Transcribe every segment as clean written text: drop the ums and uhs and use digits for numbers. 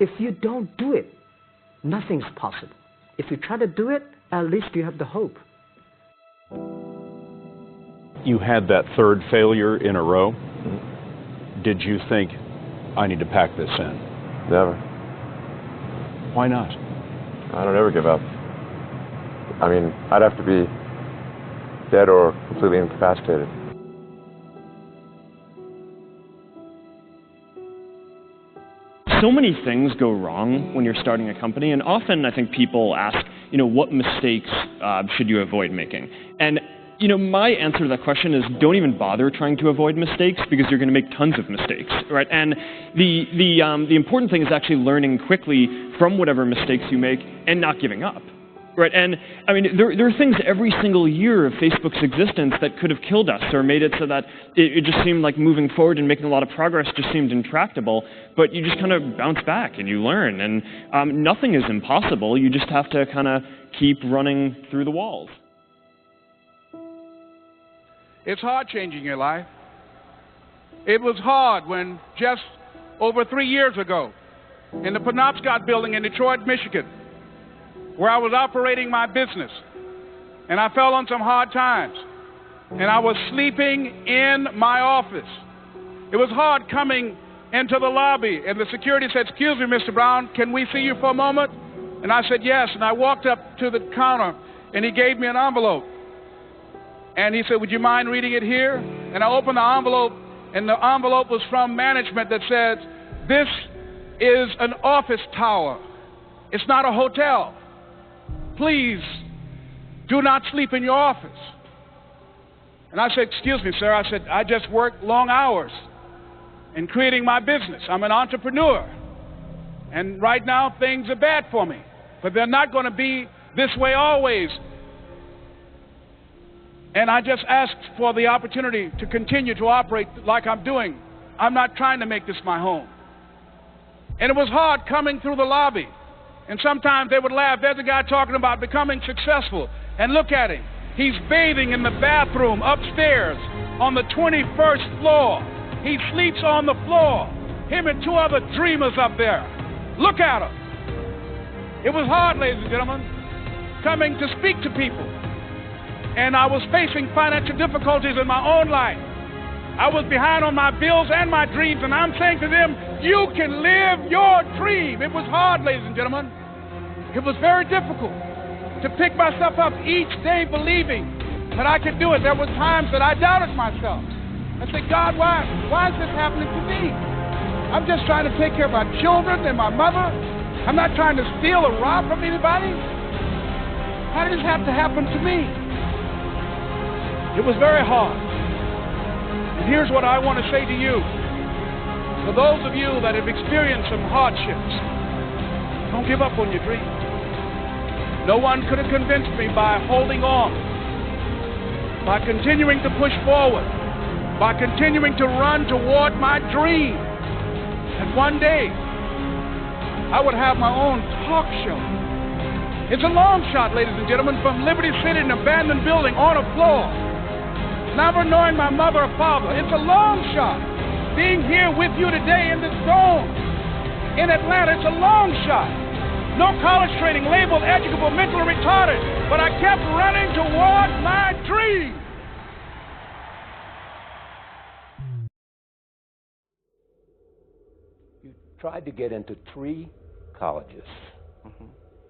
If you don't do it, nothing's possible. If you try to do it, at least you have the hope. You had that third failure in a row. Did you think, I need to pack this in? Never. Why not? I don't ever give up. I mean, I'd have to be dead or completely incapacitated. So many things go wrong when you're starting a company, and often I think people ask, what mistakes should you avoid making? And my answer to that question is don't even bother trying to avoid mistakes, because you're going to make tons of mistakes, right? And the important thing is actually learning quickly from whatever mistakes you make and not giving up, right? And I mean, there are things every single year of Facebook's existence that could have killed us or made it so that it just seemed like moving forward and making a lot of progress just seemed intractable. But you just kind of bounce back and you learn, and nothing is impossible. You just have to kind of keep running through the walls. It's hard changing your life. It was hard when just over 3 years ago, in the Penobscot building in Detroit, Michigan, where I was operating my business, and I fell on some hard times, and I was sleeping in my office. It was hard coming into the lobby, and the security said, "Excuse me, Mr. Brown, can we see you for a moment?" And I said, "Yes," and I walked up to the counter, and he gave me an envelope. And he said, "Would you mind reading it here?" And I opened the envelope, and the envelope was from management that said, "This is an office tower. It's not a hotel. Please do not sleep in your office." And I said, "Excuse me, sir." I said, "I just work long hours in creating my business. I'm an entrepreneur. And right now things are bad for me. But they're not going to be this way always. And I just asked for the opportunity to continue to operate like I'm doing. I'm not trying to make this my home." And it was hard coming through the lobby. And sometimes they would laugh. There's a guy talking about becoming successful. And look at him. He's bathing in the bathroom upstairs on the 21st floor. He sleeps on the floor. Him and 2 other dreamers up there. Look at him. It was hard, ladies and gentlemen, coming to speak to people. And I was facing financial difficulties in my own life. I was behind on my bills and my dreams, and I'm saying to them, you can live your dream. It was hard, ladies and gentlemen. It was very difficult to pick myself up each day believing that I could do it. There were times that I doubted myself. I said, "God, why is this happening to me? I'm just trying to take care of my children and my mother. I'm not trying to steal or rob from anybody. How did this have to happen to me?" It was very hard. And here's what I want to say to you. For those of you that have experienced some hardships, don't give up on your dream. No one could have convinced me by holding on, by continuing to push forward, by continuing to run toward my dream. And one day, I would have my own talk show. It's a long shot, ladies and gentlemen, from Liberty City, an abandoned building on a floor. Never knowing my mother or father. It's a long shot. Being here with you today in this dome in Atlanta, it's a long shot. No college training, labeled educable, mentally retarded, but I kept running toward my dream. You tried to get into 3 colleges.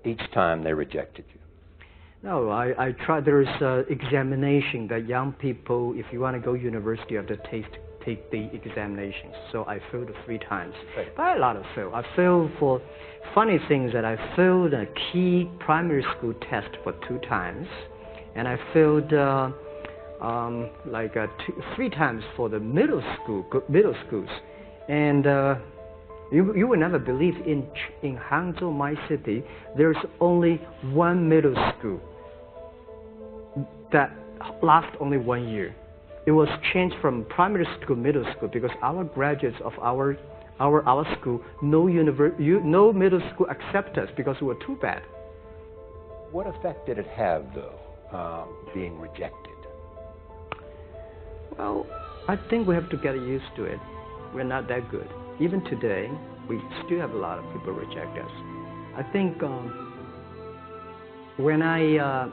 Each time they rejected you. No, I tried. There is an examination that young people, if you want to go to university, you have to take the examinations. So I failed 3 times. Right. But I had a lot of fail. I failed for funny things that I failed a key primary school test for 2 times, and I failed 3 times for the middle schools, and. You will never believe in Hangzhou, my city, there's only 1 middle school that lasts only 1 year. It was changed from primary school, middle school, because our graduates of our school, no middle school accept us because we were too bad. What effect did it have, though, being rejected? Well, I think we have to get used to it. We're not that good. Even today, we still have a lot of people reject us. I think when I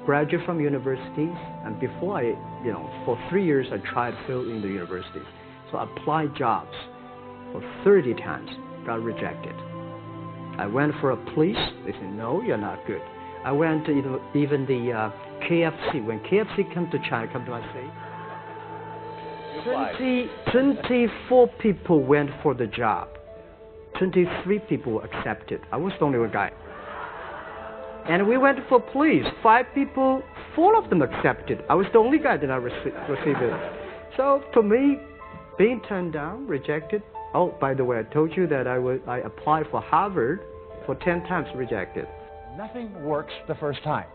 graduate from universities, and before I, for 3 years I tried to fill in the universities. So I applied jobs for 30 times, got rejected. I went for a police, they said, no, you're not good. I went to even the KFC. When KFC come to China, come to my state, 24 people went for the job. 23 people accepted. I was the only one guy. And we went for police. 5 people, 4 of them accepted. I was the only guy that I received it. So for me, being turned down, rejected. Oh, by the way, I told you that I applied for Harvard for 10 times, rejected. Nothing works the first time.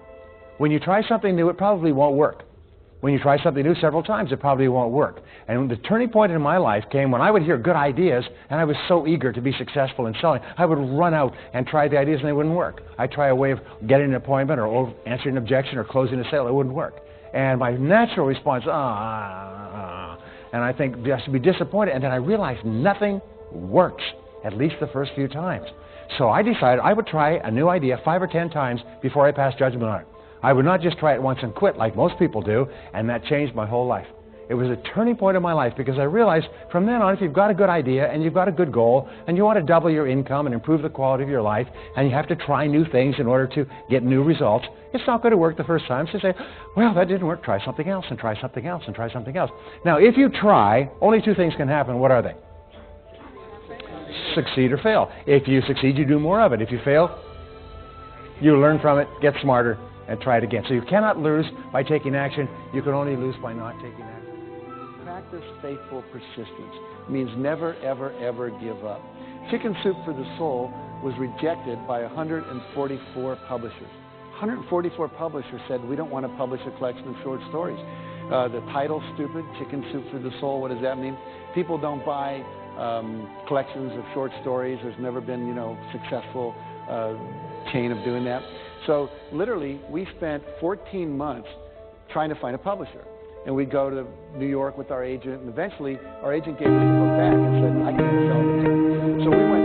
When you try something new, it probably won't work. When you try something new several times, it probably won't work. And the turning point in my life came when I would hear good ideas, and I was so eager to be successful in selling. I would run out and try the ideas, and they wouldn't work. I'd try a way of getting an appointment or answering an objection or closing a sale. It wouldn't work. And my natural response, and I think just to be disappointed. And then I realized nothing works, at least the first few times. So I decided I would try a new idea 5 or 10 times before I passed judgment on it. I would not just try it once and quit like most people do, and that changed my whole life. It was a turning point in my life because I realized from then on, if you've got a good idea and you've got a good goal and you want to double your income and improve the quality of your life and you have to try new things in order to get new results, it's not going to work the first time. So say, well, that didn't work, try something else and try something else and try something else. Now, if you try, only 2 things can happen. What are they? Succeed or fail. If you succeed, you do more of it. If you fail, you learn from it, get smarter, and try it again. So you cannot lose by taking action. You can only lose by not taking action. Practice faithful persistence means never, ever, ever give up. Chicken Soup for the Soul was rejected by 144 publishers. 144 publishers said, we don't want to publish a collection of short stories. The title's stupid, Chicken Soup for the Soul. What does that mean? People don't buy collections of short stories. There's never been, successful chain of doing that. So literally, we spent 14 months trying to find a publisher. And we'd go to New York with our agent, and eventually our agent gave us the book back and said, I can't sell this. So we went